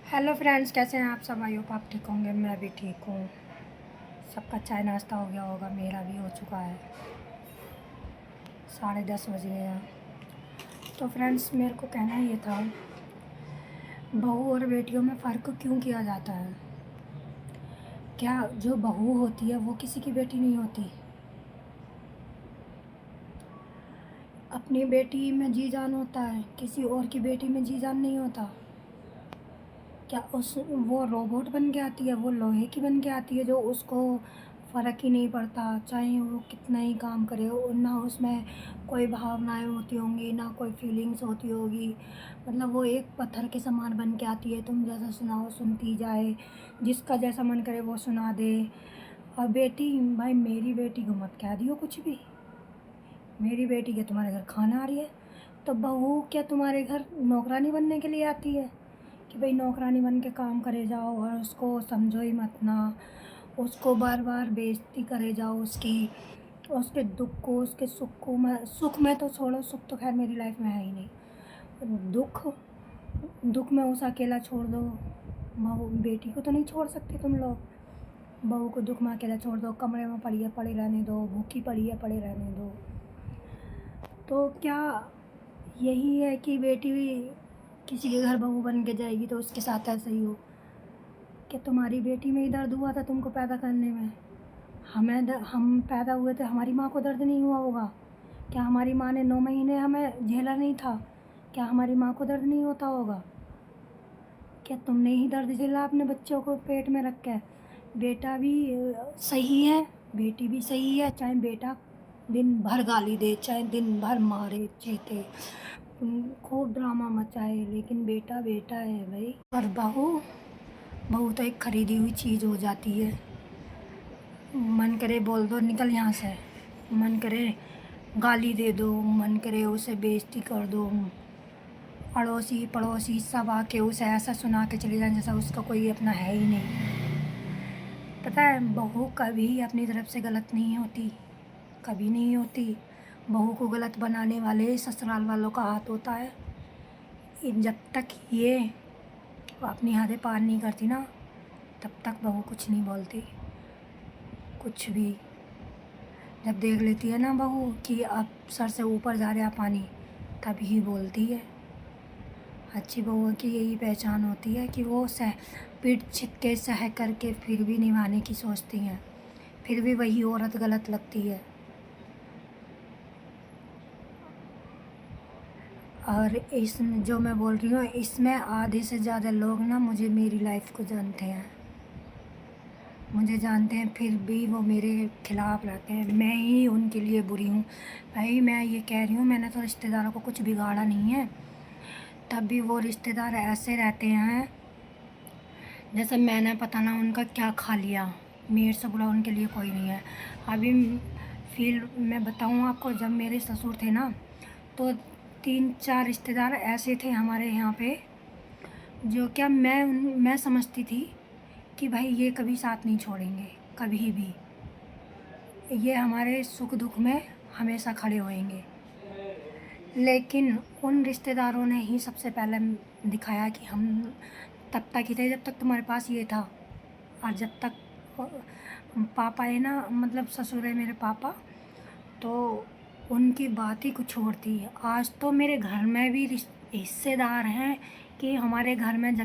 Hello friends, कैसे हैं आप सब? आई होप आप ठीक होंगे। मैं भी ठीक हूँ। सबका चाय नाश्ता हो गया होगा, मेरा भी हो चुका है। 10:30 बज गए हैं। तो फ्रेंड्स, मेरे को कहना ये था, बहू और बेटियों में फ़र्क क्यों किया जाता है? क्या जो बहू होती है वो किसी की बेटी नहीं होती? अपनी बेटी में जी जान होता है, किसी और की बेटी में जी जान नहीं होता। क्या उस वो रोबोट बन के आती है, वो लोहे की बन के आती है जो उसको फ़र्क ही नहीं पड़ता, चाहे वो कितना ही काम करे हो, ना उसमें कोई भावनाएं होती होंगी, ना कोई फीलिंग्स होती होगी। मतलब वो एक पत्थर के समान बन के आती है, तुम जैसा सुनाओ सुनती जाए, जिसका जैसा मन करे वो सुना दे। और बेटी, भाई मेरी बेटी को मत कह दियो कुछ भी। मेरी बेटी क्या तुम्हारे घर खाना आ रही है? तो बहू क्या तुम्हारे घर नौकरानी बनने के लिए आती है कि भाई नौकरानी बन के काम करे जाओ और उसको समझो ही मत ना, उसको बार बार बेइज्जती करे जाओ उसकी, उसके दुख को उसके सुख में तो छोड़ो, सुख तो खैर मेरी लाइफ में है ही नहीं। दुख दुख में उसे अकेला छोड़ दो। बहू बेटी को तो नहीं छोड़ सकते तुम लोग। बहू को दुख में अकेला छोड़ दो, कमरे में पड़ी है पड़ी रहने दो, भूखी पड़ी है पड़ी रहने दो। तो क्या यही है कि बेटी भी किसी के घर बहू बन के जाएगी तो उसके साथ ऐसा ही हो? क्या तुम्हारी बेटी में ही दर्द हुआ था तुमको पैदा करने में? हम पैदा हुए थे, हमारी माँ को दर्द नहीं हुआ होगा? क्या हमारी माँ ने 9 महीने हमें झेला नहीं था? क्या हमारी माँ को दर्द नहीं होता होगा? क्या तुमने ही दर्द झेला अपने बच्चों को पेट में रख के? बेटा भी सही है, बेटी भी सही है, चाहे बेटा दिन भर गाली दे, चाहे दिन भर मारे चीते, खूब ड्रामा मचाए, लेकिन बेटा बेटा है भाई। और बहू बहू तो एक खरीदी हुई चीज़ हो जाती है। मन करे बोल दो निकल यहाँ से, मन करे गाली दे दो, मन करे उसे बेइज्जती कर दो, अड़ोसी पड़ोसी सब आके उसे ऐसा सुना के चले जाएं जैसा उसका कोई अपना है ही नहीं। पता है, बहू कभी अपनी तरफ से गलत नहीं होती, कभी नहीं होती। बहू को गलत बनाने वाले ससुराल वालों का हाथ होता है। जब तक ये अपनी हदें पार नहीं करती ना, तब तक बहू कुछ नहीं बोलती, कुछ भी। जब देख लेती है ना बहू कि अब सर से ऊपर जा रहा पानी, तभी बोलती है। अच्छी बहुओं की यही पहचान होती है कि वो पीठ छिपके सह करके फिर भी निभाने की सोचती हैं, फिर भी वही औरत गलत लगती है। और इस जो मैं बोल रही हूँ, इसमें आधे से ज़्यादा लोग ना मुझे मेरी लाइफ को जानते हैं, मुझे जानते हैं, फिर भी वो मेरे खिलाफ़ रहते हैं। मैं ही उनके लिए बुरी हूँ। भाई मैं ये कह रही हूँ, मैंने तो रिश्तेदारों को कुछ बिगाड़ा नहीं है, तब भी वो रिश्तेदार ऐसे रहते हैं जैसे मैंने पता ना उनका क्या खा लिया। मेरे से बुरा उनके लिए कोई नहीं है। अभी मैं बताऊँ आपको, जब मेरे ससुर थे ना, तो 3-4 रिश्तेदार ऐसे थे हमारे यहाँ पे, जो क्या मैं समझती थी कि भाई ये कभी साथ नहीं छोड़ेंगे, कभी भी ये हमारे सुख दुख में हमेशा खड़े होएंगे। लेकिन उन रिश्तेदारों ने ही सबसे पहले दिखाया कि हम तब तक ही थे जब तक तुम्हारे पास ये था, और जब तक पापा है ना, मतलब ससुर है मेरे पापा, तो उनकी बात ही कुछ और थी। आज तो मेरे घर में भी हिस्सेदार हैं कि हमारे घर में